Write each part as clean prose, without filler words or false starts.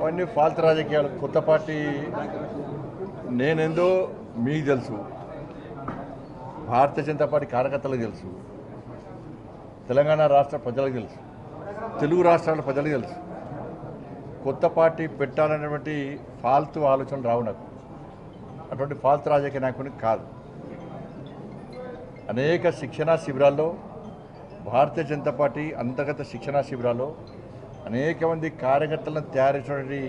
అవన్నీ ఫాల్తు రాజకీయాలు. కొత్త పార్టీ నేనేందో మీకు తెలుసు, భారతీయ జనతా పార్టీ కార్యకర్తలకు తెలుసు, తెలంగాణ రాష్ట్ర ప్రజలకు తెలుసు, తెలుగు రాష్ట్రాల ప్రజలకు తెలుసు. కొత్త పార్టీ పెట్టాలనేటువంటి ఫాల్తు ఆలోచనలు రావు నాకు. అటువంటి ఫాల్తు రాజకీయ నాయకుడిని కాదు. అనేక శిక్షణా శిబిరాల్లో, భారతీయ జనతా పార్టీ అంతర్గత శిక్షణా శిబిరాల్లో అనేక మంది కార్యకర్తలను తయారు చేసినటువంటి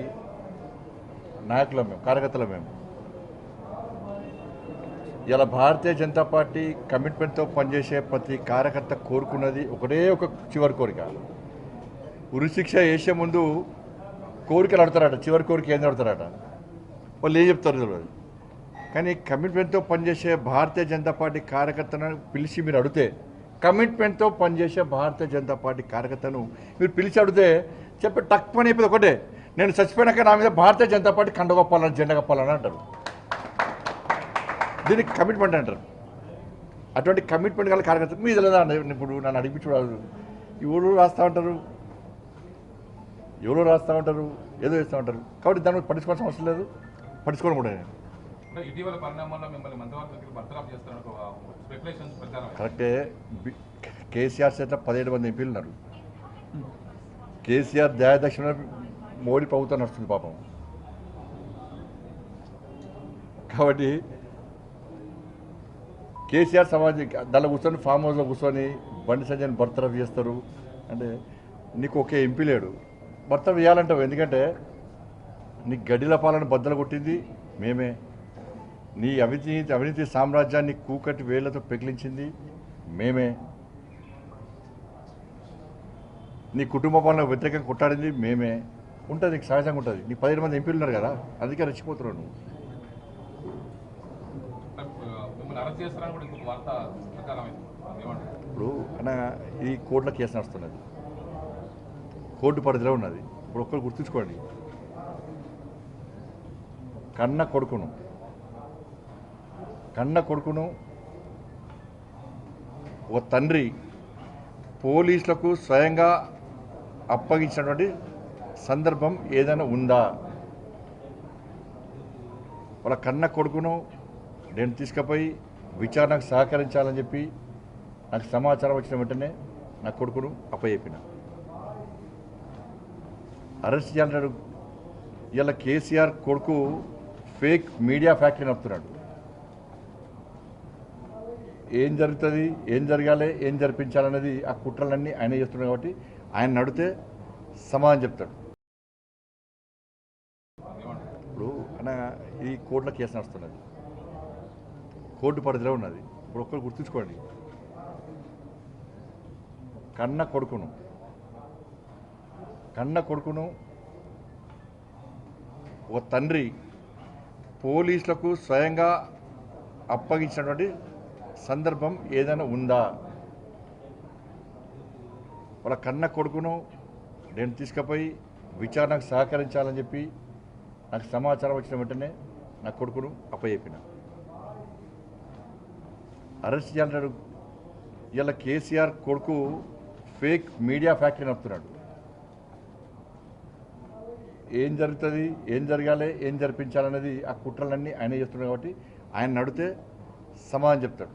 నాయకులం మేము, కార్యకర్తలు మేము. ఇలా భారతీయ జనతా పార్టీ కమిట్మెంట్తో పనిచేసే ప్రతి కార్యకర్త కోరుకున్నది ఒకటే ఒక చివరి కోరిక. ఉరిశిక్ష వేసే ముందు కోరికలు అడతారట, చివరి కోరిక ఏంది అడతారట, వాళ్ళు ఏం చెప్తారు తెలియదు. కానీ కమిట్మెంట్తో పనిచేసే భారతీయ జనతా పార్టీ కార్యకర్తను పిలిచి మీరు అడిగితే, కమిట్మెంట్తో పనిచేసే భారతీయ జనతా పార్టీ కార్యకర్తను మీరు పిలిచి అడిగితే చెప్పి టక్ పని అయిపోయింది ఒకటే, నేను చచ్చిపోయినాక నా మీద భారతీయ జనతా పార్టీ కండ కప్పాలని, జెండా కప్పాలని అంటారు. దీనికి కమిట్మెంట్ అంటారు. అటువంటి కమిట్మెంట్ గల కార్యకర్త మీద లేదా. ఇప్పుడు నన్ను అడిగించు, ఎవరు రాస్తూ ఉంటారు, ఎవరో రాస్తూ ఉంటారు, ఏదో చేస్తూ ఉంటారు. కాబట్టి దాన్ని పట్టించుకోవాల్సిన అవసరం లేదు, పట్టించుకోవడం కూడా నేను. ఇటీవల పరిణామాల్లో మిమ్మల్ని మంత్రివర్గ బర్తరఫ్ చేస్తారని కరెక్టే. కేసీఆర్ చేత 17 మంది ఎంపీలు ఉన్నారు. కేసీఆర్ దయాదక్షిణ మోడీ ప్రభుత్వం నడుస్తుంది పాపం. కాబట్టి కేసీఆర్ సమాజం దానిలో కూర్చొని ఫామ్ హౌస్లో కూర్చొని బండి సంజయ్ని బర్తరఫ్ చేస్తారు అంటే నీకు ఒకే ఎంపీ లేడు, బర్తరఫ్ చేయాలంటావు. ఎందుకంటే నీ గడిల పాలన బద్దలు కొట్టింది మేమే, నీ అవినీతి సామ్రాజ్యాన్ని కూకటి వేళ్లతో పెకిలించింది మేమే, నీ కుటుంబ పాలన వ్యతిరేకంగా కొట్టాడింది మేమే. ఉంటుంది, నీకు సహజంగా ఉంటుంది. నీకు 17 మంది ఎంపీలు ఉన్నారు కదా, అందుకే రెచ్చిపోతున్నావు నువ్వు. ఇప్పుడు అన్న ఈ కోర్టులో కేసు నడుస్తున్నది, కోర్టు పరిధిలో ఉన్నది. ఇప్పుడు ఒక్కరు గుర్తుంచుకోండి, కన్న కొడుకును ఒక తండ్రి పోలీసులకు స్వయంగా అప్పగించినటువంటి సందర్భం ఏదైనా ఉందా? వాళ్ళ కన్న కొడుకును నేను తీసుకుపోయి విచారణకు సహకరించాలని చెప్పి నాకు సమాచారం వచ్చిన వెంటనే నా కొడుకును అప్పచెప్పిన. అరెస్ట్ చేయాలంటాడు. ఇలా కేసీఆర్ కొడుకు ఫేక్ మీడియా ఫ్యాక్టరీ నడుపుతున్నాడు. ఏం జరుగుతుంది, ఏం జరగాలి, ఏం జరిపించాలనేది ఆ కుట్రలన్నీ ఆయన చేస్తున్నాడు. కాబట్టి ఆయన నడితే సమాధానం చెప్తాడు. ఇప్పుడు అన్న ఈ కోర్టులో కేసు నడుస్తున్నది, కోర్టు పరిధిలో ఉన్నది. ఇప్పుడు ఒక్కరు గుర్తుంచుకోండి, కన్న కొడుకును ఒక తండ్రి పోలీసులకు స్వయంగా అప్పగించినటువంటి సందర్భం ఏదైనా ఉందా? వాళ్ళ కన్న కొడుకును నేను తీసుకుపోయి విచారణకు సహకరించాలని చెప్పి నాకు సమాచారం వచ్చిన వెంటనే నా కొడుకును అప్పచెప్పిన. అరెస్ట్ చేయాలంటాడు. ఇలా కేసీఆర్ కొడుకు ఫేక్ మీడియా ఫ్యాక్టరీ నడుపుతున్నాడు. ఏం జరుగుతుంది, ఏం జరగాలి, ఏం జరిపించాలనేది ఆ కుట్రలన్నీ ఆయన చేస్తున్నాడు. కాబట్టి ఆయన నడితే సమాధానం చెప్తాడు.